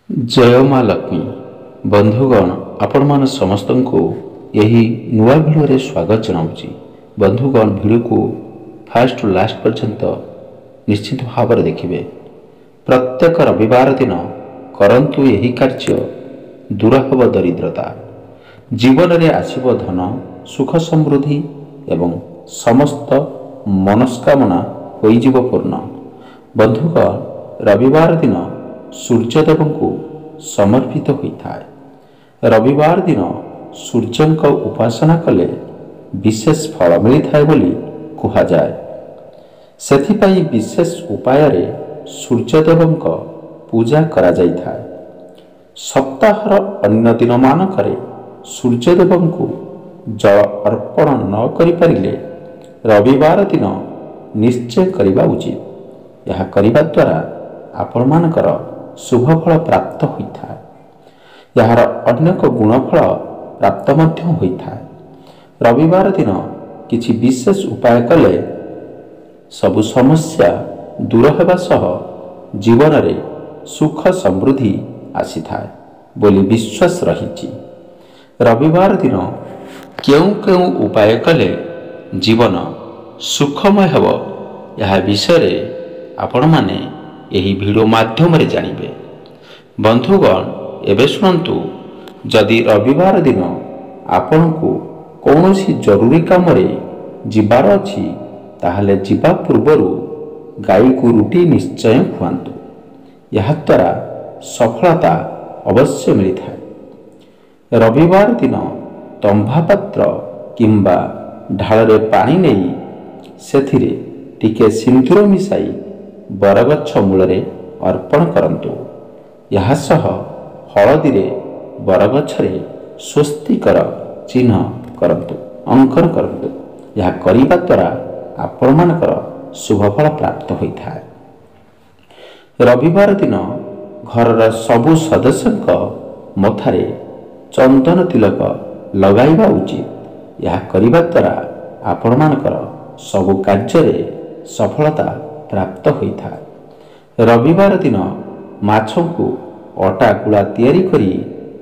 जय माँ लक्ष्मी बंधुगण आपण मान समस्त को यही नुआ भिडियो स्वागत जनाऊँगी। बंधुगण भिडियो को फास्ट टू लास्ट पर्यंत निश्चित भाव में देखिए। प्रत्येक रविवार दिन करंतु यही कार्य दूर हब दरिद्रता जीवन में आसब धन सुख समृद्धि एवं समस्त मनस्कामना होइजिव पूर्ण। बंधुगण रविवार दिन सूर्यदेव को समर्पित होता है। रविवार दिन सूर्यंक उपासना कले विशेष फल मिलता है बोली कहा जाए। सेथिपाई विशेष उपाय रे सूर्यदेव पूजा करा जाइथाय। सप्ताहर अन्य दिन मानकरे सूर्यदेव को जल अर्पण न करि परिले रविवार दिन निश्चय करिबा उचित। यह करिबा द्वारा आपण मानकर शुभ फल प्राप्त होता है। यार अनेक गुणफल प्राप्त मध्य होता है। रविवार दिन किछि विशेष उपाय कले सबु समस्या दूर हेबा सह जीवन रे सुख समृद्धि आसी थाए बोली विश्वास रही। रविवार दिन केउ केउ उपाय कले जीवन सुखमय हेब यह विषय रे आपण माने यही वीडियो माध्यम रे जानिबे। बंधुगण एबे सुनंतु, जदि रविवार दिन आपण को कौनसी जरूरी काम रे जिबार अछि ताहले जिबा पूर्वरु गाई को रुटी निश्चय खुआंतु। यह द्वारा सफलता अवश्य मिलता है। रविवार दिन तंभा पात्र किंबा ढाल रे पानी नहीं सेथिरे टिके सिंदूर मिसाई बरगछ मूल अर्पण करंतु। यह सह हलदी रे बरगछरे स्वस्तिकर चिन्ह करंतु, अंकन करंतु। यह करिबा द्वारा आपण मानकर शुभफल प्राप्त होता है। रविवार दिन घरर सबु सदस्यक मथारे चंदन तिलक लगाइबा उचित। यह करिबा द्वारा आपण मानकर सबु कार्य सफलता प्राप्त होता है। रविवार दिन माछों को अटा गुला तैयारी करी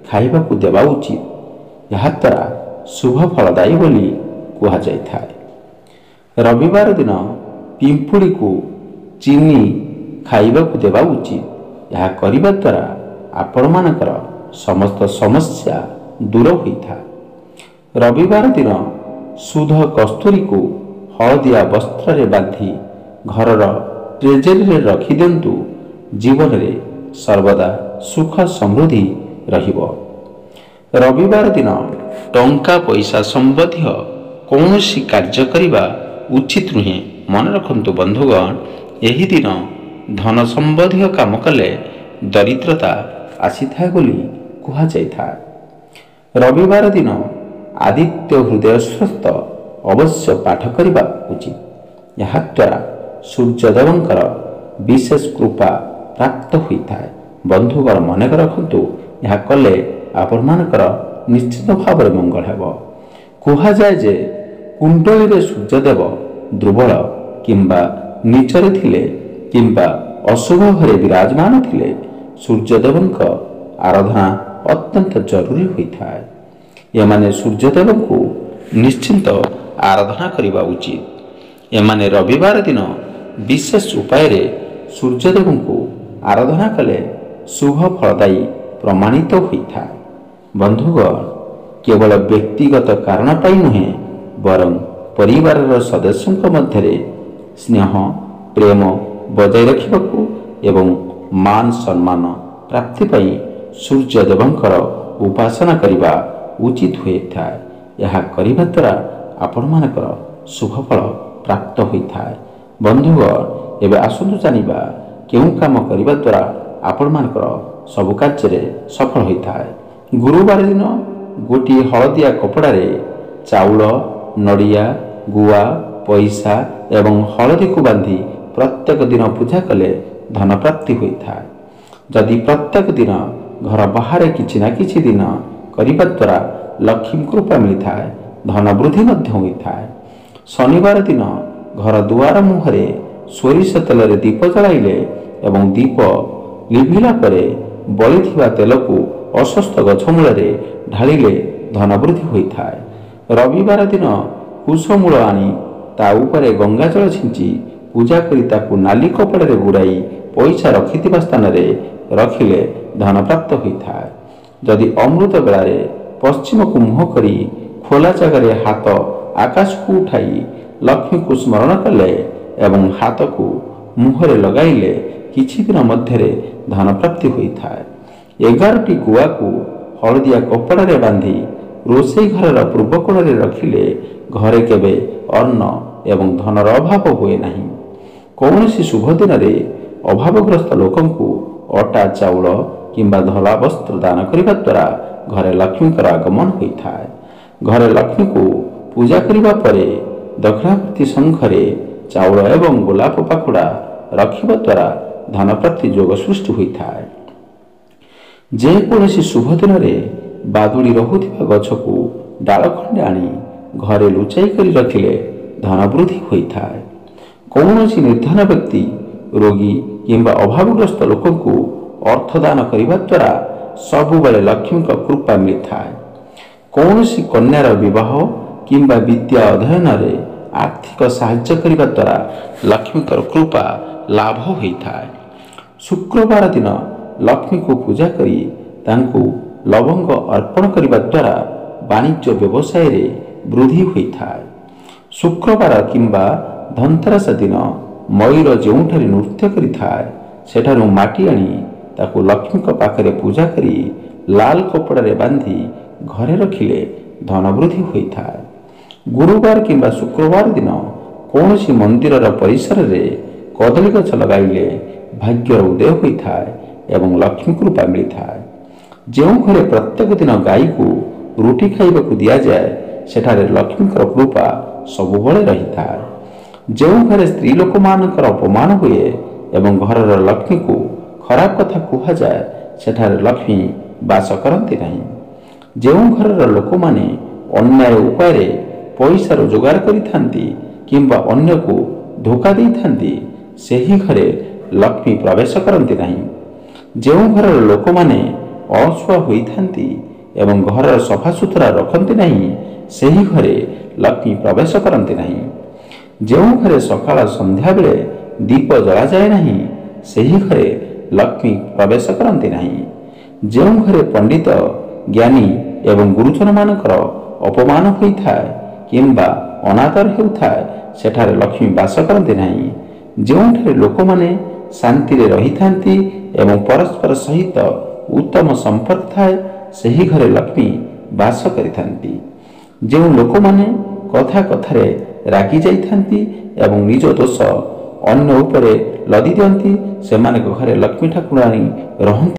खाइबा को देवा उचित। यह द्वारा शुभ फलदायी बोली कहा जाता है। रविवार दिन पिंपुड़ी को चीनी खाइबा को देवा उचित। यह करिबा द्वारा आपण मानकर समस्त समस्या दूर होता है। रविवार दिन शुद्ध कस्तूरी को हलदिया वस्त्र रे बांधी घरर ट्रेजरी रे रखी दिंतु। जीवन रे सर्वदा सुख समृद्धि रहिबो। रविवार दिन टंका पैसा संबंधी कौनसी कार्य करिबा उचित नुहे। मन रखंतु बंधुगण, यही दिन धन संबंधी काम कले दरिद्रता आसी थाए बोली कहा जाइथा। रविवार दिन आदित्य हृदय स्वस्थ अवश्य पाठ करिबा उचित। यह द्वारा सूर्यदेवंकर विशेष कृपा प्राप्त होता है। बंधुगण मन रखु यह कले आपण मानकर निश्चित भाव में मंगल हेब। कहा जाए जे कुंडली रे सूर्यदेव दुर्बल किंबा नीचरे थिले किंबा अशुभ घरे विराजमान थिले सूर्यदेवंक आराधना अत्यंत जरूरी होता है। एमाने सूर्यदेव को निश्चिंत आराधना करिबा उचित। एमाने रविवार दिन विशेष उपाय रे सूर्यदेव को आराधना कले शुभ फलदायी प्रमाणित होता है। बंधुगण केवल व्यक्तिगत कारण पाई नुहे बरं परिवार सदस्यों मध्य स्नेह प्रेम बजाय रखा एवं मान सम्मान प्राप्ति पाई सूर्यदेवंकर उपासना करिबा उचित होता है। यह करिबा द्वारा आपण मानकर शुभफल प्राप्त होता है। बंधुगण एबे आसंतु जानिबा केउं काम करिबा द्वारा आपण मानकर सब कार्य सफल होता है। गुरुवार दिन गोटी हलदिया कपड़ा रे चाउल नड़िया गुआ पैसा एवं हलदी को बांधी प्रत्येक दिन पूजा कले धन प्राप्ति होता है। जदि प्रत्येक दिन घर बाहर किछि ना किछि दिन करिबा द्वारा लक्ष्मी कृपा मिलता है, धन वृद्धि मध्य होता है। शनिवार दिन घर दुआर मुहरे सोरिष तेल रे दीप जलाइले एवं दीप लिभिला परे ବଳିଥିବା ତେଲକୁ ଅଶ୍ୱସ୍ଥ ଗଛ ମୂଳରେ ଢାଳିଲେ ଧନ ବୃଦ୍ଧି ହୋଇଥାଏ। ରବିବାର ଦିନ କୁଶମୂଳ ଆଣି ତା ଉପରେ ଗଙ୍ଗାଜଳ ଛିଞ୍ଚି ପୂଜା କରି ତାକୁ ନାଲି କପଡ଼ାରେ ଗୁଡ଼ାଇ ପଇସା ରଖିଥିବା ସ୍ଥାନରେ ରଖିଲେ ଧନ ପ୍ରାପ୍ତ ହୋଇଥାଏ। ଯଦି ଅମୃତ ବେଳାରେ ପଶ୍ଚିମକୁ ମୁହଁ କରି ଖୋଲା ଜାଗାରେ ହାତ ଆକାଶକୁ ଉଠାଇ ଲକ୍ଷ୍ମୀଙ୍କୁ ସ୍ମରଣ କଲେ ଏବଂ ହାତକୁ ମୁହଁରେ ଲଗାଇଲେ କିଛି ଦିନ ମଧ୍ୟରେ ଧନ ପ୍ରାପ୍ତି ହୋଇଥାଏ। 11ଟି ଗୁଆକୁ ହଳଦିଆ କପଡ଼ାରେ ବାନ୍ଧି ରୋଷେଇ ଘରର ପୂର୍ବ କୋଣରେ ରଖିଲେ ଘରେ କେବେ ଅନ୍ନ ଏବଂ ଧନର ଅଭାବ ହୁଏ ନାହିଁ। କୌଣସି ଶୁଭ ଦିନରେ ଅଭାବଗ୍ରସ୍ତ ଲୋକଙ୍କୁ ଅଟା ଚାଉଳ କିମ୍ବା ଧଳା ବସ୍ତ୍ର ଦାନ କରିବା ଦ୍ୱାରା ଘରେ ଲକ୍ଷ୍ମୀଙ୍କର ଆଗମନ ହୋଇଥାଏ। ଘରେ ଲକ୍ଷ୍ମୀଙ୍କୁ ପୂଜା କରିବା ପରେ ଦକ୍ଷିଣାବର୍ତ୍ତୀ ଶଙ୍ଖରେ ଚାଉଳ ଏବଂ ଗୋଲାପ ପାଖୁଡ଼ା ରଖିବା ଦ୍ୱାରା ଧନପ୍ରାପ୍ତି ଯୋଗ ସୃଷ୍ଟି ହୋଇଥାଏ। ଯେକୌଣସି ଶୁଭ ଦିନରେ ବାଦୁଡ଼ି ରହୁଥିବା ଗଛକୁ ଡାଳ ଖଣ୍ଡେ ଆଣି ଘରେ ଲୁଚାଇ କରି ରଖିଲେ ଧନ ବୃଦ୍ଧି ହୋଇଥାଏ। କୌଣସି ନିର୍ଦ୍ଧନ ବ୍ୟକ୍ତି ରୋଗୀ କିମ୍ବା ଅଭାବଗ୍ରସ୍ତ ଲୋକଙ୍କୁ ଅର୍ଥ ଦାନ କରିବା ଦ୍ୱାରା ସବୁବେଳେ ଲକ୍ଷ୍ମୀଙ୍କ କୃପା ମିଳିଥାଏ। କୌଣସି କନ୍ୟାର ବିବାହ କିମ୍ବା ବିଦ୍ୟା ଅଧ୍ୟୟନରେ ଆର୍ଥିକ ସାହାଯ୍ୟ କରିବା ଦ୍ୱାରା ଲକ୍ଷ୍ମୀଙ୍କର କୃପା ଲାଭ ହୋଇଥାଏ। ଶୁକ୍ରବାର ଦିନ ଲକ୍ଷ୍ମୀଙ୍କୁ ପୂଜା କରି ତାଙ୍କୁ ଲବଙ୍ଗ ଅର୍ପଣ କରିବା ଦ୍ୱାରା ବାଣିଜ୍ୟ ବ୍ୟବସାୟରେ ବୃଦ୍ଧି ହୋଇଥାଏ। ଶୁକ୍ରବାର କିମ୍ବା ଧନତେରସ ଦିନ ମୟୂର ଯେଉଁଠାରେ ନୃତ୍ୟ କରିଥାଏ ସେଠାରୁ ମାଟି ଆଣି ତାକୁ ଲକ୍ଷ୍ମୀଙ୍କ ପାଖରେ ପୂଜା କରି ଲାଲ କପଡ଼ାରେ ବାନ୍ଧି ଘରେ ରଖିଲେ ଧନ ବୃଦ୍ଧି ହୋଇଥାଏ। ଗୁରୁବାର କିମ୍ବା ଶୁକ୍ରବାର ଦିନ କୌଣସି ମନ୍ଦିରର ପରିସରରେ କଦଳୀ ଗଛ ଲଗାଇଲେ ଭାଗ୍ୟର ଉଦୟ ହୋଇଥାଏ ଏବଂ ଲକ୍ଷ୍ମୀ କୃପା ମିଳିଥାଏ। ଯେଉଁ ଘରେ ପ୍ରତ୍ୟେକ ଦିନ ଗାଈକୁ ରୁଟି ଖାଇବାକୁ ଦିଆଯାଏ ସେଠାରେ ଲକ୍ଷ୍ମୀଙ୍କର କୃପା ସବୁବେଳେ ରହିଥାଏ। ଯେଉଁ ଘରେ ସ୍ତ୍ରୀ ଲୋକମାନଙ୍କର ଅପମାନ ହୁଏ ଏବଂ ଘରର ଲକ୍ଷ୍ମୀକୁ ଖରାପ କଥା କୁହାଯାଏ ସେଠାରେ ଲକ୍ଷ୍ମୀ ବାସ କରନ୍ତି ନାହିଁ। ଯେଉଁ ଘରର ଲୋକମାନେ ଅନ୍ୟାୟ ଉପାୟରେ ପଇସା ରୋଜଗାର କରିଥାନ୍ତି କିମ୍ବା ଅନ୍ୟକୁ ଧୋକା ଦେଇଥାନ୍ତି ସେହି ଘରେ ଲକ୍ଷ୍ମୀ ପ୍ରବେଶ କରନ୍ତି ନାହିଁ। ଯେଉଁ ଘରର ଲୋକମାନେ ଅଳସୁଆ ହୋଇଥାନ୍ତି ଏବଂ ଘରର ସଫାସୁତୁରା ରଖନ୍ତି ନାହିଁ ସେହି ଘରେ ଲକ୍ଷ୍ମୀ ପ୍ରବେଶ କରନ୍ତି ନାହିଁ। ଯେଉଁ ଘରେ ସକାଳ ସନ୍ଧ୍ୟାବେଳେ ଦୀପ ଜଳାଯାଏ ନାହିଁ ସେହି ଘରେ ଲକ୍ଷ୍ମୀ ପ୍ରବେଶ କରନ୍ତି ନାହିଁ। ଯେଉଁ ଘରେ ପଣ୍ଡିତ ଜ୍ଞାନୀ ଏବଂ ଗୁରୁଜନମାନଙ୍କର ଅପମାନ ହୋଇଥାଏ କିମ୍ବା ଅନାଦର ହେଉଥାଏ ସେଠାରେ ଲକ୍ଷ୍ମୀ ବାସ କରନ୍ତି ନାହିଁ। ଯେଉଁଠାରେ ଲୋକମାନେ ଶାନ୍ତିରେ ରହିଥାନ୍ତି ଏବଂ ପରସ୍ପର ସହିତ ଉତ୍ତମ ସମ୍ପର୍କ ଥାଏ ସେହି ଘରେ ଲକ୍ଷ୍ମୀ ବାସ କରିଥାନ୍ତି। ଯେଉଁ ଲୋକମାନେ କଥା କଥାରେ ରାଗି ଯାଇଥାନ୍ତି ଏବଂ ନିଜ ଦୋଷ ଅନ୍ୟ ଉପରେ ଲଦି ଦିଅନ୍ତି ସେମାନଙ୍କ ଘରେ ଲକ୍ଷ୍ମୀ ଠାକୁରାଣୀ ରହନ୍ତି।